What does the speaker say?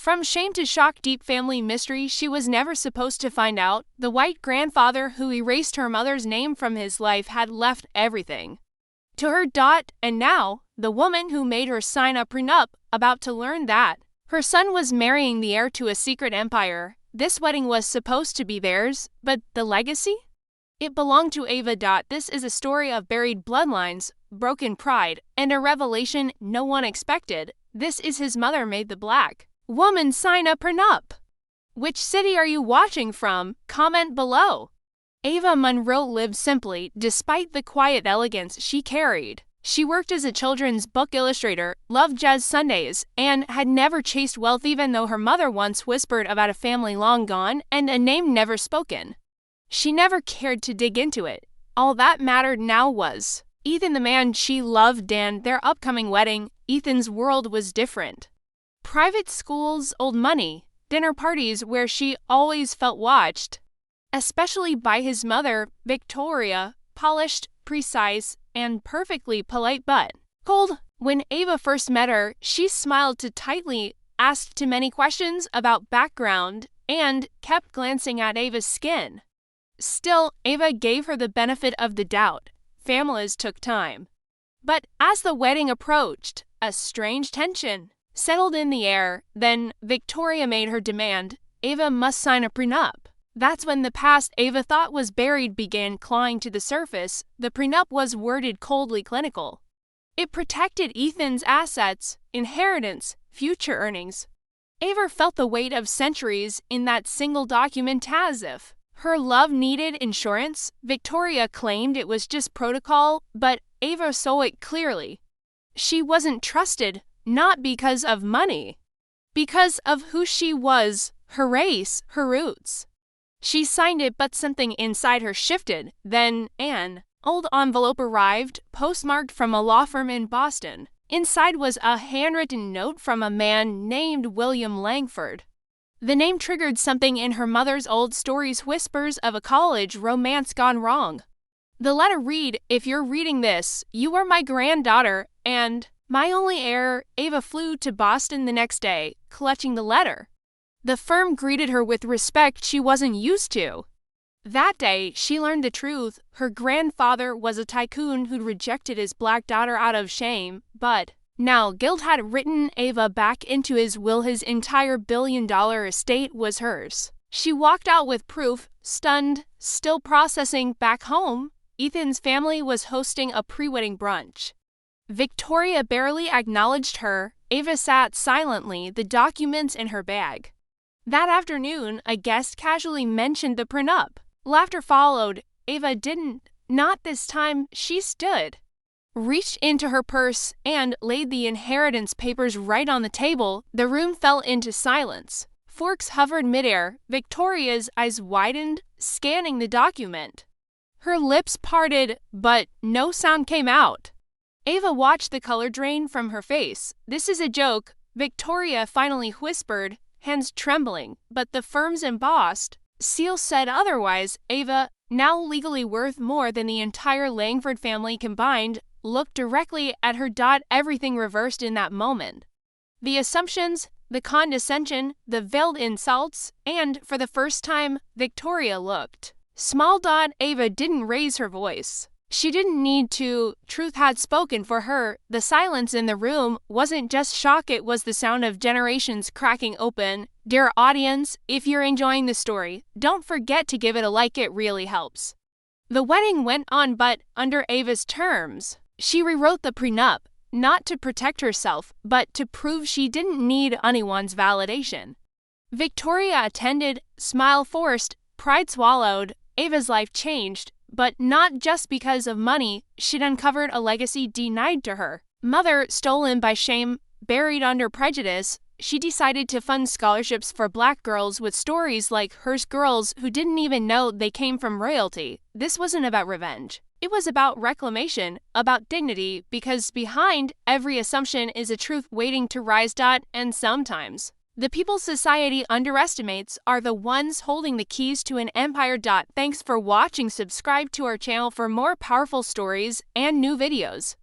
From shame to shock, deep family mystery she was never supposed to find out. The white grandfather who erased her mother's name from his life had left everything to her. And now, the woman who made her sign a prenup about to learn that her son was marrying the heir to a secret empire. This wedding was supposed to be theirs, but the legacy? It belonged to Ava. This is a story of buried bloodlines, broken pride, and a revelation no one expected. This is his mother made the black woman sign a prenup. Which city are you watching from? Comment below. Ava Monroe lived simply, despite the quiet elegance she carried. She worked as a children's book illustrator, loved jazz Sundays, and had never chased wealth, even though her mother once whispered about a family long gone and a name never spoken. She never cared to dig into it. All that mattered now was Ethan, the man she loved, and their upcoming wedding. Ethan's world was different. Private schools, old money, dinner parties where she always felt watched, especially by his mother, Victoria, polished, precise, and perfectly polite but cold. When Ava first met her, she smiled too tightly, asked too many questions about background, and kept glancing at Ava's skin. Still, Ava gave her the benefit of the doubt. Families took time. But as the wedding approached, a strange tension settled in the air. Then Victoria made her demand. Ava must sign a prenup. That's when the past Ava thought was buried began clawing to the surface. The prenup was worded coldly clinical. It protected Ethan's assets, inheritance, future earnings. Ava felt the weight of centuries in that single document, as if her love needed insurance. Victoria claimed it was just protocol, but Ava saw it clearly. She wasn't trusted, not because of money, because of who she was, her race, her roots. She signed it, but something inside her shifted. Then an old envelope arrived, postmarked from a law firm in Boston. Inside was a handwritten note from a man named William Langford. The name triggered something in her mother's old stories, whispers of a college romance gone wrong. The letter read, "If you're reading this, you are my granddaughter and my only heir." Ava flew to Boston the next day, clutching the letter. The firm greeted her with respect she wasn't used to. That day, she learned the truth. Her grandfather was a tycoon who'd rejected his black daughter out of shame, but now guilt had written Ava back into his will. His entire billion-dollar estate was hers. She walked out with proof, stunned, still processing. Back home, Ethan's family was hosting a pre-wedding brunch. Victoria barely acknowledged her. Ava sat silently, the documents in her bag. That afternoon, a guest casually mentioned the prenup. Laughter followed. Ava didn't. Not this time. She stood, reached into her purse, and laid the inheritance papers right on the table. The room fell into silence. Forks hovered midair. Victoria's eyes widened, scanning the document. Her lips parted, but no sound came out. Ava watched the color drain from her face. "This is a joke," Victoria finally whispered, hands trembling, but the firm's embossed seal said otherwise. Ava, now legally worth more than the entire Langford family combined, looked directly at her. Everything reversed in that moment. The assumptions, the condescension, the veiled insults, and for the first time, Victoria looked small. Ava didn't raise her voice. She didn't need to. Truth had spoken for her. The silence in the room wasn't just shock, it was the sound of generations cracking open. Dear audience, if you're enjoying the story, don't forget to give it a like, it really helps. The wedding went on, but under Ava's terms. She rewrote the prenup, not to protect herself, but to prove she didn't need anyone's validation. Victoria attended, smile forced, pride swallowed. Ava's life changed. But not just because of money. She'd uncovered a legacy denied to her mother, stolen by shame, buried under prejudice. She decided to fund scholarships for black girls with stories like hers, girls who didn't even know they came from royalty. This wasn't about revenge. It was about reclamation, about dignity, because behind every assumption is a truth waiting to rise. And sometimes the people society underestimates are the ones holding the keys to an empire. Thanks for watching. Subscribe to our channel for more powerful stories and new videos.